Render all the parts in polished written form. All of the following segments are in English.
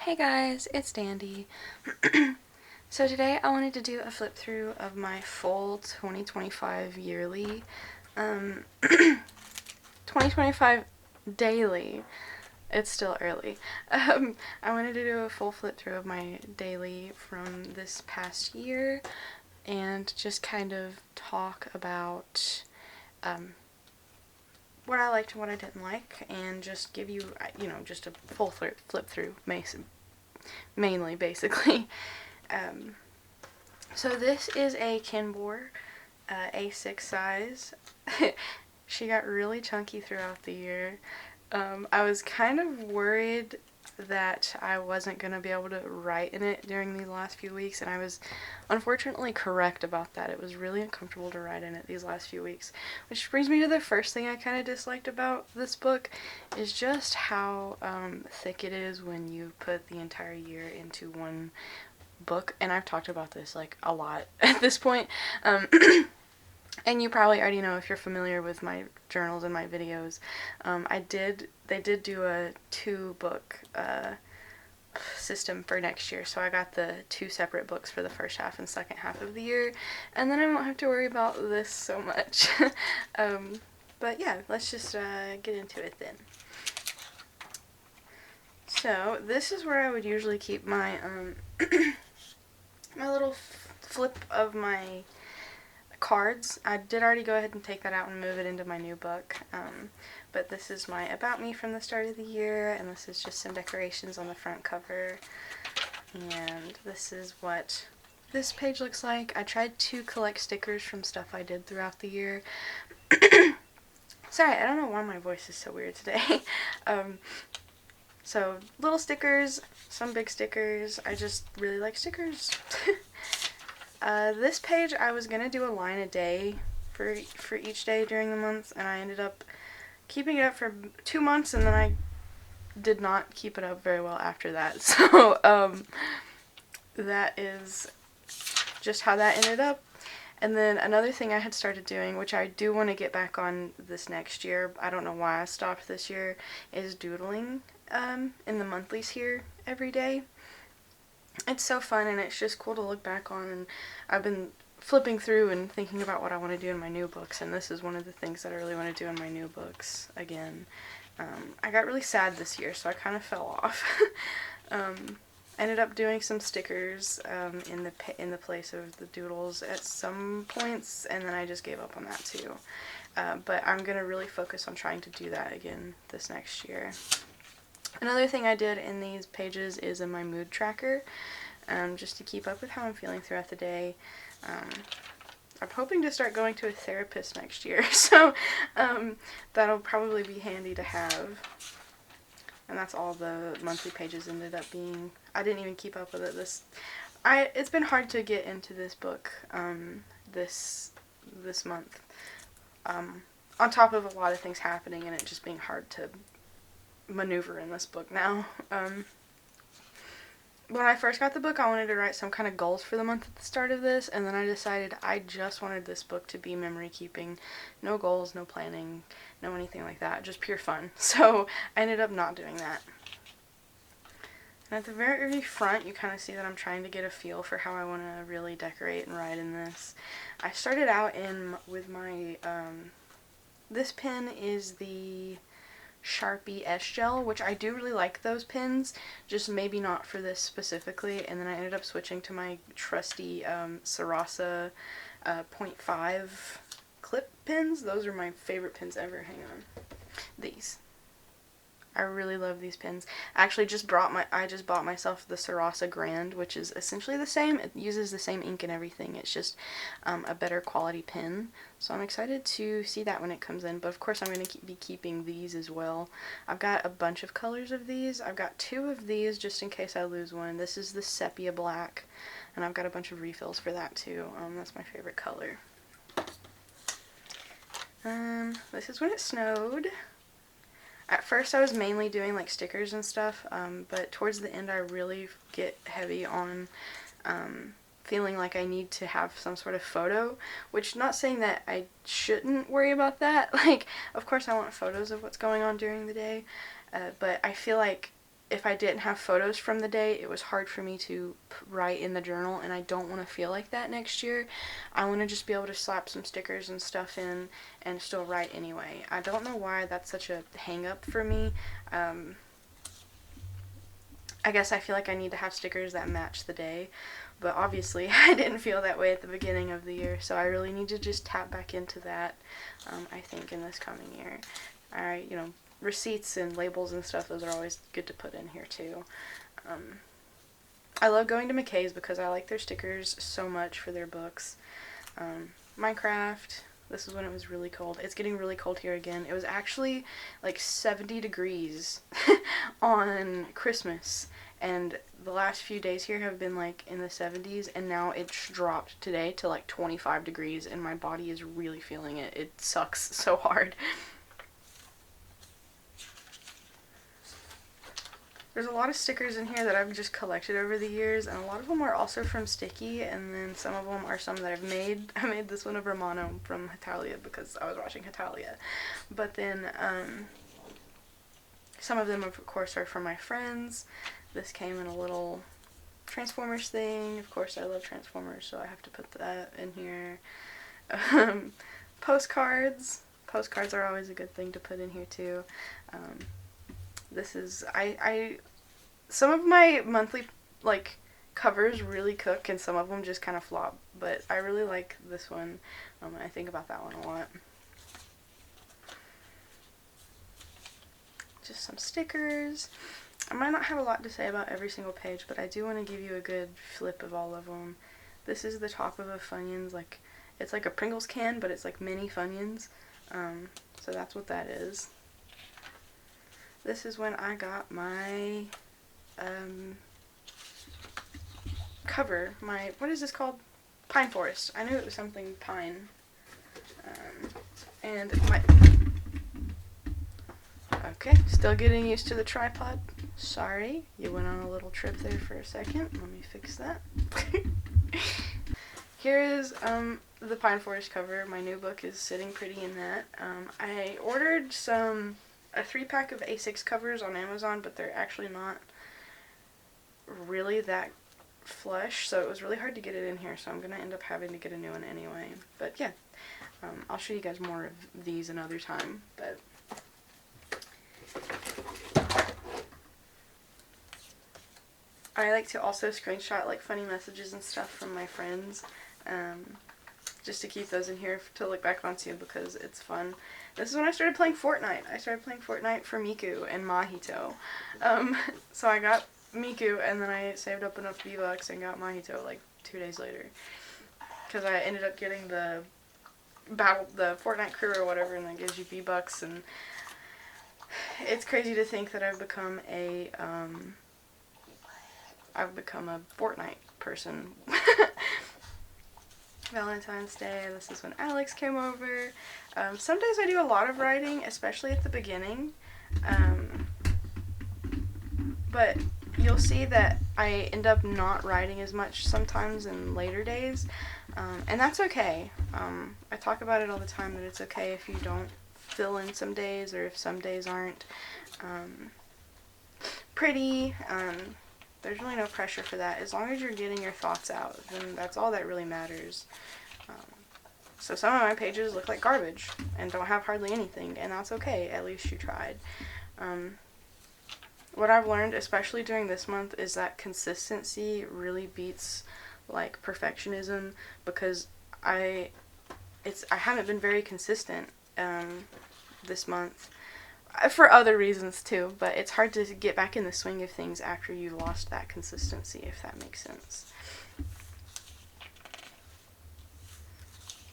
Hey guys, it's Dandy. So today I wanted to do a flip through of my full 2025 yearly, 2025 daily. It's still early. I wanted to do a full flip through of my daily from this past year and just kind of talk about what I liked and what I didn't like, and just give you, just a full flip through, mainly, basically. Um, so this is a Kinbor A6 size. She got really chunky throughout the year. I was kind of worried that I wasn't going to be able to write in it during these last few weeks, and I was unfortunately correct about that. It was really uncomfortable to write in it these last few weeks, which brings me to the first thing I kind of disliked about this book is just how thick it is when you put the entire year into one book. And I've talked about this like a lot at this point. And you probably already know if you're familiar with my journals and my videos. They did do a 2-book system for next year, so I got the 2 separate books for the first half and second half of the year, and then I won't have to worry about this so much. But yeah, let's just get into it then. So this is where I would usually keep my my little flip of my cards. I did already go ahead and take that out and move it into my new book. But this is my About Me from the start of the year, and this is just some decorations on the front cover. And this is what this page looks like. I tried to collect stickers from stuff I did throughout the year. Sorry, I don't know why my voice is so weird today. So little stickers, some big stickers. I just really like stickers. This page I was going to do a line a day for each day during the month, and I ended up keeping it up for 2 months, and then I did not keep it up very well after that. So that is just how that ended up. And then another thing I had started doing, which I do want to get back on this next year, I don't know why I stopped this year, is doodling in the monthlies here every day. It's so fun, and it's just cool to look back on, and I've been flipping through and thinking about what I want to do in my new books, and this is one of the things that I really want to do in my new books again. I got really sad this year, so I kind of fell off. Ended up doing some stickers in the place of the doodles at some points, and then I just gave up on that too. But I'm going to really focus on trying to do that again this next year. Another thing I did in these pages is in my mood tracker, just to keep up with how I'm feeling throughout the day. I'm hoping to start going to a therapist next year, so that'll probably be handy to have. And that's all the monthly pages ended up being. I didn't even keep up with it. It's been hard to get into this book this month. On top of a lot of things happening and it just being hard to maneuver in this book now. When I first got the book, I wanted to write some kind of goals for the month at the start of this, and then I decided I just wanted this book to be memory keeping. No goals, no planning, no anything like that, just pure fun. So I ended up not doing that. And at the very front, you kind of see that I'm trying to get a feel for how I want to really decorate and write in this. I started out with my, this pen is the Sharpie S-Gel, which I do really like those pens, just maybe not for this specifically, and then I ended up switching to my trusty Sarasa 0.5 clip pens. Those are my favorite pens ever. Hang on. These. I really love these pens. I actually just bought myself the Sarasa Grand, which is essentially the same. It uses the same ink and everything. It's just a better quality pen. So I'm excited to see that when it comes in. But of course I'm going to be keeping these as well. I've got a bunch of colors of these. I've got 2 of these just in case I lose one. This is the sepia black, and I've got a bunch of refills for that too. That's my favorite color. This is when it snowed. At first I was mainly doing like stickers and stuff, but towards the end I really get heavy on feeling like I need to have some sort of photo, which not saying that I shouldn't worry about that. Like, of course I want photos of what's going on during the day, but I feel like if I didn't have photos from the day, it was hard for me to write in the journal, and I don't want to feel like that next year. I want to just be able to slap some stickers and stuff in and still write anyway. I don't know why that's such a hang up for me. I guess I feel like I need to have stickers that match the day, but obviously I didn't feel that way at the beginning of the year, so I really need to just tap back into that, I think, in this coming year. Alright, you know, receipts and labels and stuff, those are always good to put in here too. I love going to McKay's because I like their stickers so much for their books. Minecraft, this is when it was really cold. It's getting really cold here again. It was actually like 70 degrees on Christmas, and the last few days here have been like in the 70s, and now it's dropped today to like 25 degrees, and my body is really feeling it. It sucks so hard. There's a lot of stickers in here that I've just collected over the years, and a lot of them are also from Sticky, and then some of them are some that I've made. I made this one of Romano from Hitalia because I was watching Hitalia. But then, some of them, of course, are from my friends. This came in a little Transformers thing. Of course, I love Transformers, so I have to put that in here. Postcards. Postcards are always a good thing to put in here, too. This is, some of my monthly, like, covers really cook, and some of them just kind of flop, but I really like this one. I think about that one a lot. Just some stickers. I might not have a lot to say about every single page, but I do want to give you a good flip of all of them. This is the top of a Funyuns, like, it's like a Pringles can, but it's like mini Funyuns, so that's what that is. This is when I got my cover, my, what is this called? Pine Forest. I knew it was something pine. And my, okay, still getting used to the tripod. Sorry, you went on a little trip there for a second. Let me fix that. Here is the Pine Forest cover. My new book is sitting pretty in that. I ordered a 3-pack of A6 covers on Amazon, but they're actually not really that flush, so it was really hard to get it in here, so I'm going to end up having to get a new one anyway. But yeah, I'll show you guys more of these another time, but I like to also screenshot like funny messages and stuff from my friends, just to keep those in here to look back onto because it's fun. This is when I started playing Fortnite. I started playing Fortnite for Miku and Mahito. So I got Miku, and then I saved up enough V-Bucks and got Mahito like 2 days later. Because I ended up getting the Fortnite crew or whatever, and that gives you V-Bucks, and it's crazy to think that I've become a Fortnite person. Valentine's Day, this is when Alex came over. Some days I do a lot of writing, especially at the beginning, but you'll see that I end up not writing as much sometimes in later days, and that's okay. I talk about it all the time, that it's okay if you don't fill in some days, or if some days aren't pretty. There's really no pressure for that. As long as you're getting your thoughts out, then that's all that really matters. So some of my pages look like garbage and don't have hardly anything, and that's okay. At least you tried. What I've learned, especially during this month, is that consistency really beats like perfectionism, because I haven't been very consistent this month. For other reasons too, but it's hard to get back in the swing of things after you lost that consistency, if that makes sense.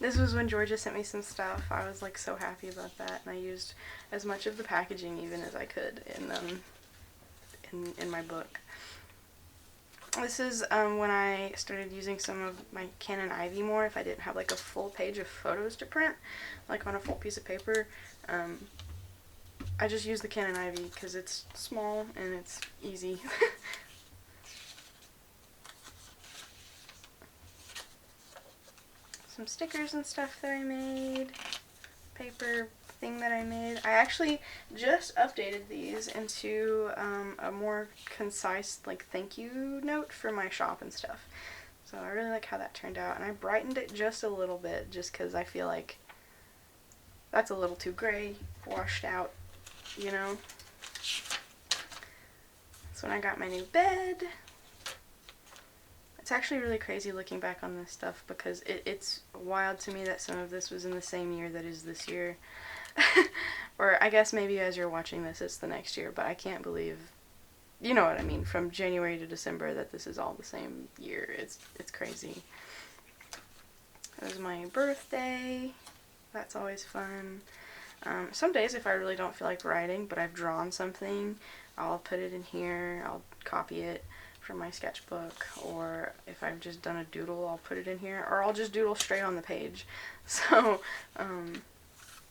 This was when Georgia sent me some stuff. I was like so happy about that, and I used as much of the packaging even as I could in my book. This is when I started using some of my Canon Ivy more, if I didn't have like a full page of photos to print, like on a full piece of paper. I just use the Canon Ivy because it's small and it's easy. Some stickers and stuff that I made. Paper, thing that I made. I actually just updated these into a more concise like thank you note for my shop and stuff. So I really like how that turned out, and I brightened it just a little bit just because I feel like that's a little too gray, washed out, you know. So when I got my new bed, it's actually really crazy looking back on this stuff because it's wild to me that some of this was in the same year that is this year. Or I guess maybe as you're watching this it's the next year, but I can't believe, you know what I mean, from January to December that this is all the same year. It's crazy. It was my birthday. That's always fun. Some days if I really don't feel like writing but I've drawn something, I'll put it in here, I'll copy it from my sketchbook, or if I've just done a doodle I'll put it in here, or I'll just doodle straight on the page. So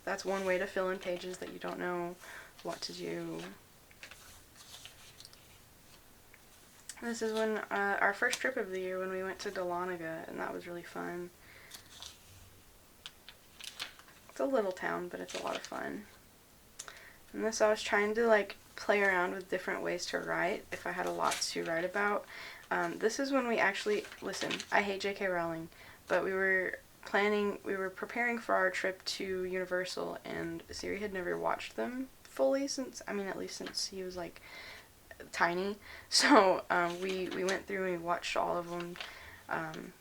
that's one way to fill in pages that you don't know what to do. This is when our first trip of the year, when we went to Dahlonega, and that was really fun. It's a little town, but it's a lot of fun. And this, I was trying to like play around with different ways to write if I had a lot to write about. This is when we actually, listen, I hate J.K. Rowling, but we were preparing for our trip to Universal, and Siri had never watched them fully since, I mean, at least since he was like tiny. So we went through and we watched all of them.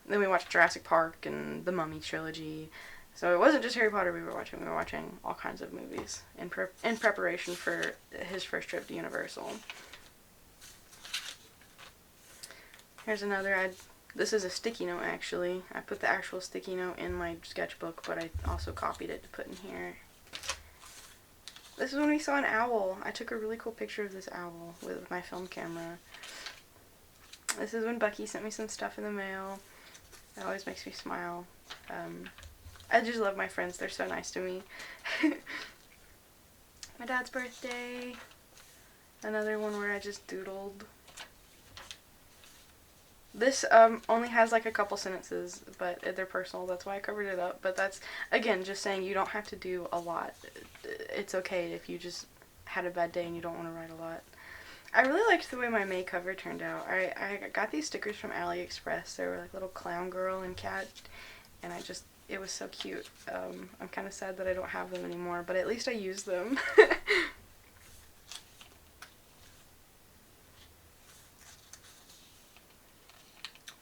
Then we watched Jurassic Park and the Mummy trilogy. So it wasn't just Harry Potter we were watching all kinds of movies in preparation for his first trip to Universal. Here's another, this is a sticky note actually. I put the actual sticky note in my sketchbook, but I also copied it to put in here. This is when we saw an owl. I took a really cool picture of this owl with my film camera. This is when Bucky sent me some stuff in the mail. It always makes me smile. I just love my friends. They're so nice to me. My dad's birthday. Another one where I just doodled. This only has like a couple sentences, but they're personal. That's why I covered it up. But that's, again, just saying you don't have to do a lot. It's okay if you just had a bad day and you don't want to write a lot. I really liked the way my May cover turned out. I got these stickers from AliExpress. They were like little clown girl and cat, and it was so cute. I'm kind of sad that I don't have them anymore, but at least I used them.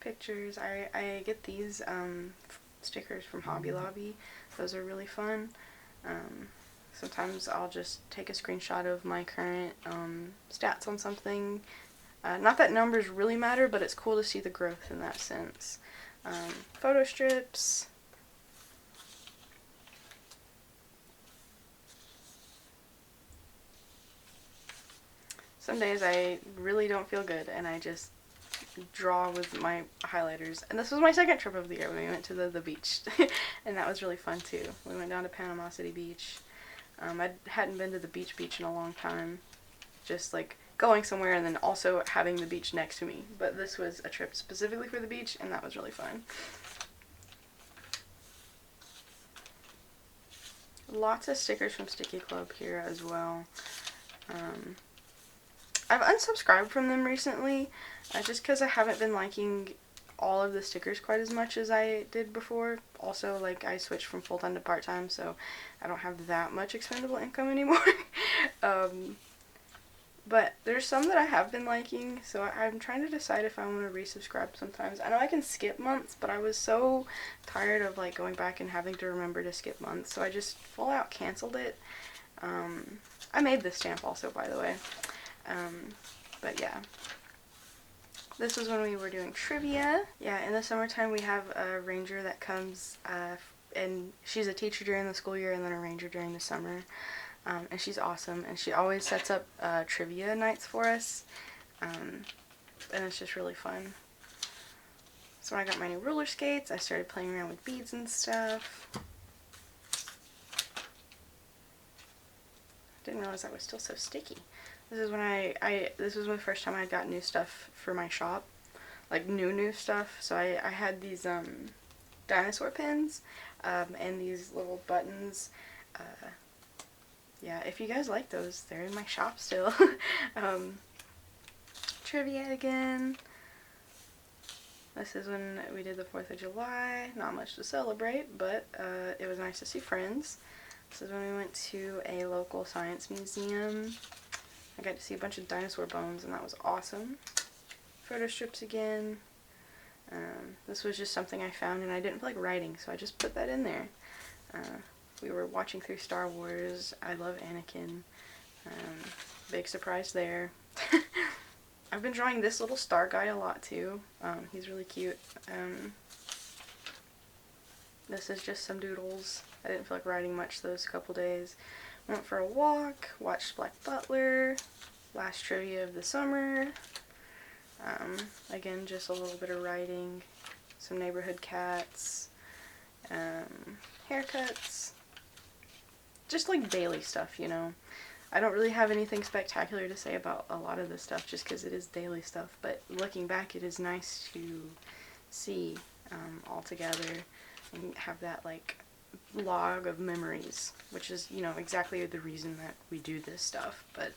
Pictures. I get these stickers from Hobby Lobby. Those are really fun. Sometimes I'll just take a screenshot of my current stats on something. Not that numbers really matter, but it's cool to see the growth in that sense. Photo strips. Some days I really don't feel good and I just draw with my highlighters. And this was my second trip of the year when we went to the beach. And that was really fun too. We went down to Panama City Beach. I hadn't been to the beach in a long time. Just like going somewhere and then also having the beach next to me. But this was a trip specifically for the beach, and that was really fun. Lots of stickers from Sticky Club here as well. I've unsubscribed from them recently, just because I haven't been liking all of the stickers quite as much as I did before. Also, like, I switched from full-time to part-time, so I don't have that much expendable income anymore. But there's some that I have been liking, so I'm trying to decide if I want to resubscribe sometimes. I know I can skip months, but I was so tired of, like, going back and having to remember to skip months, so I just full out canceled it. I made this stamp also, by the way. But yeah. This was when we were doing trivia. Yeah, in the summertime we have a ranger that comes, and she's a teacher during the school year and then a ranger during the summer. And she's awesome, and she always sets up trivia nights for us, and it's just really fun. So when I got my new roller skates, I started playing around with beads and stuff. Didn't realize that was still so sticky. This is when this was the first time I got new stuff for my shop, like new stuff. So I had these dinosaur pins and these little buttons. yeah, if you guys like those, they're in my shop still. Trivia again. This is when we did the 4th of July. Not much to celebrate, but it was nice to see friends. This is when we went to a local science museum. I got to see a bunch of dinosaur bones, and that was awesome. Photo strips again. This was just something I found, and I didn't feel like writing, so I just put that in there. We were watching through Star Wars. I love Anakin. Big surprise there. I've been drawing this little star guy a lot too. He's really cute. This is just some doodles. I didn't feel like writing much those couple days. Went for a walk, watched Black Butler, last trivia of the summer. Again, just a little bit of writing, some neighborhood cats, haircuts, just like daily stuff, you know. I don't really have anything spectacular to say about a lot of this stuff just because it is daily stuff, but looking back, it is nice to see all together and have that like log of memories, which is, you know, exactly the reason that we do this stuff. But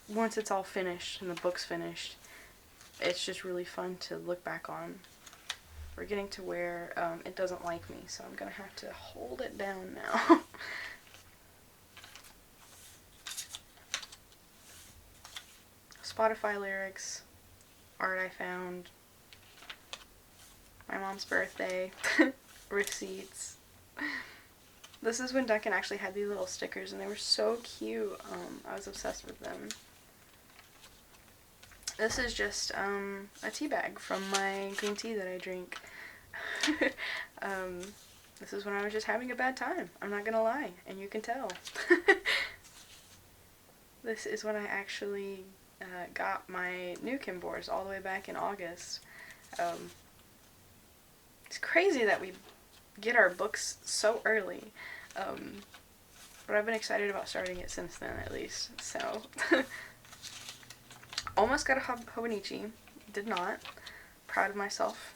once it's all finished and the book's finished, it's just really fun to look back on. We're getting to where it doesn't like me, so I'm gonna have to hold it down now. Spotify lyrics, art I found, my mom's birthday, receipts. This is when Duncan actually had these little stickers, and they were so cute. I was obsessed with them. This is just a tea bag from my green tea that I drink. This is when I was just having a bad time. I'm not gonna lie, and you can tell. This is when I actually got my new Kinbors all the way back in August. It's crazy that we get our books so early, but I've been excited about starting it since then, at least. So, almost got a hobonichi, did not. Proud of myself.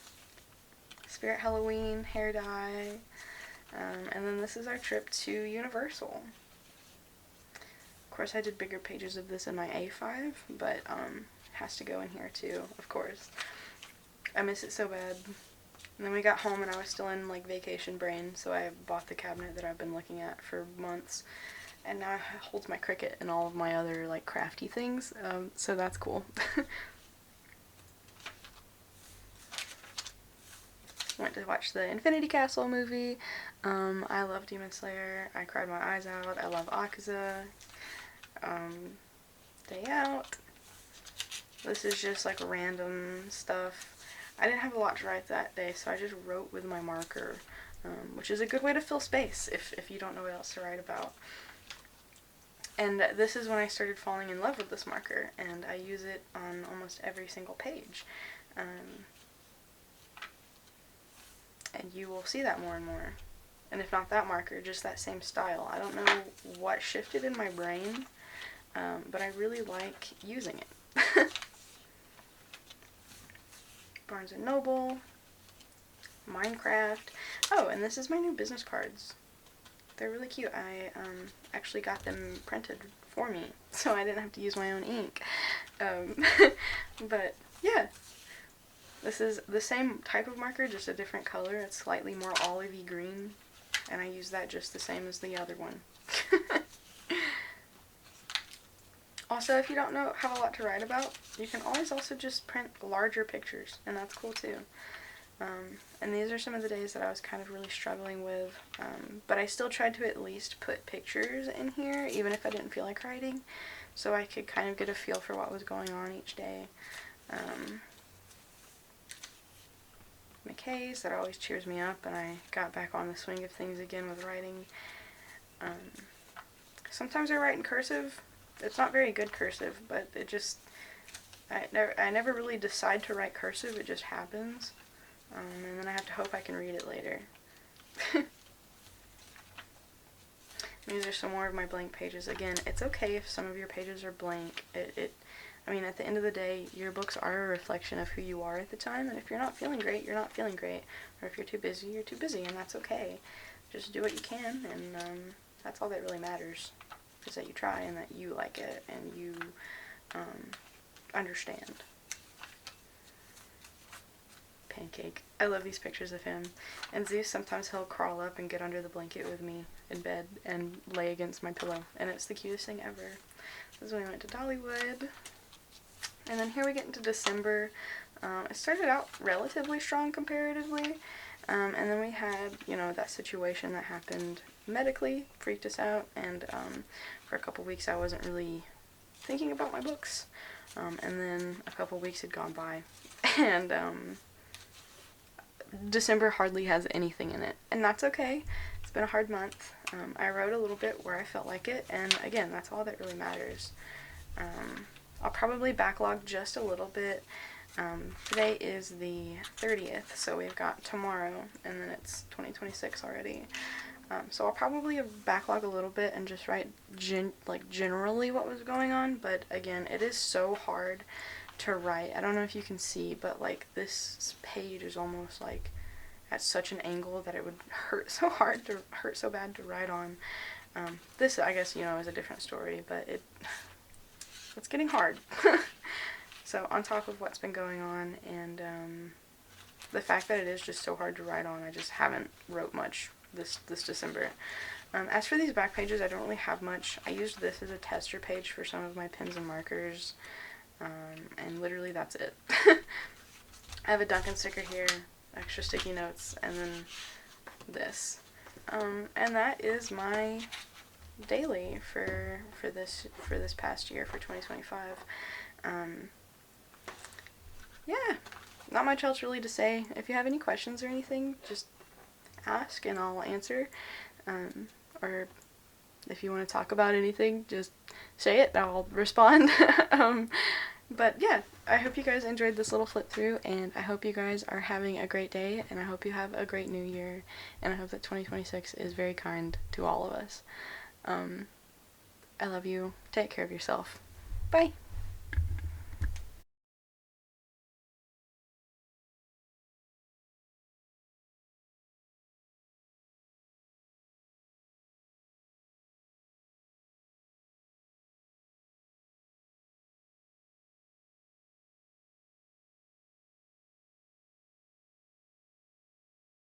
Spirit Halloween, hair dye, and then this is our trip to Universal. Of course, I did bigger pages of this in my A5, but has to go in here too, of course. I miss it so bad. And then we got home and I was still in like vacation brain, so I bought the cabinet that I've been looking at for months, and now it holds my Cricut and all of my other like crafty things, so that's cool. Went to watch the Infinity Castle movie. I love Demon Slayer. I cried my eyes out. I love Akaza. Day out. This is just like random stuff. I didn't have a lot to write that day, so I just wrote with my marker, which is a good way to fill space if you don't know what else to write about. And this is when I started falling in love with this marker, and I use it on almost every single page. And you will see that more and more. And if not that marker, just that same style. I don't know what shifted in my brain, but I really like using it. Barnes & Noble, Minecraft. Oh, and this is my new business cards. They're really cute. I actually got them printed for me, so I didn't have to use my own ink. But yeah, this is the same type of marker, just a different color. It's slightly more olivey green, and I use that just the same as the other one. Also, if you don't have a lot to write about, you can always also just print larger pictures, and that's cool too. And these are some of the days that I was kind of really struggling with, but I still tried to at least put pictures in here, even if I didn't feel like writing, so I could kind of get a feel for what was going on each day. McKay's, that always cheers me up, and I got back on the swing of things again with writing. Sometimes I write in cursive. It's not very good cursive, but it just, I never really decide to write cursive, it just happens, and then I have to hope I can read it later. These are some more of my blank pages. Again, it's okay if some of your pages are blank. I mean, at the end of the day, your books are a reflection of who you are at the time, and if you're not feeling great, you're not feeling great, or if you're too busy, you're too busy, and that's okay. Just do what you can, and that's all that really matters, is that you try and that you like it and you understand. Pancake. I love these pictures of him. And Zeus, sometimes he'll crawl up and get under the blanket with me in bed and lay against my pillow. And it's the cutest thing ever. This is when we went to Dollywood. And then here we get into December. It started out relatively strong comparatively. And then we had, you know, that situation that happened medically, freaked us out. And for a couple weeks I wasn't really thinking about my books. And then a couple weeks had gone by. And December hardly has anything in it, and that's okay. It's been a hard month. I wrote a little bit where I felt like it, and again, that's all that really matters. I'll probably backlog just a little bit. Today is the 30th, so we've got tomorrow, and then it's 2026 already. So I'll probably backlog a little bit and just write generally what was going on, but again, it is so hard to write. I don't know if you can see, but like this page is almost like at such an angle that it would hurt so bad to write on. This, I guess, you know, is a different story, but it's getting hard. So on top of what's been going on and the fact that it is just so hard to write on, I just haven't wrote much this December. As for these back pages, I don't really have much. I used this as a tester page for some of my pens and markers. And literally that's it. I have a Duncan sticker here, extra sticky notes, and then this. And that is my daily for this past year, for 2025. Yeah, not much else really to say. If you have any questions or anything, just ask and I'll answer. Or if you want to talk about anything, just say it, I'll respond. But yeah, I hope you guys enjoyed this little flip through, and I hope you guys are having a great day, and I hope you have a great new year, and I hope that 2026 is very kind to all of us. I love you. Take care of yourself. Bye.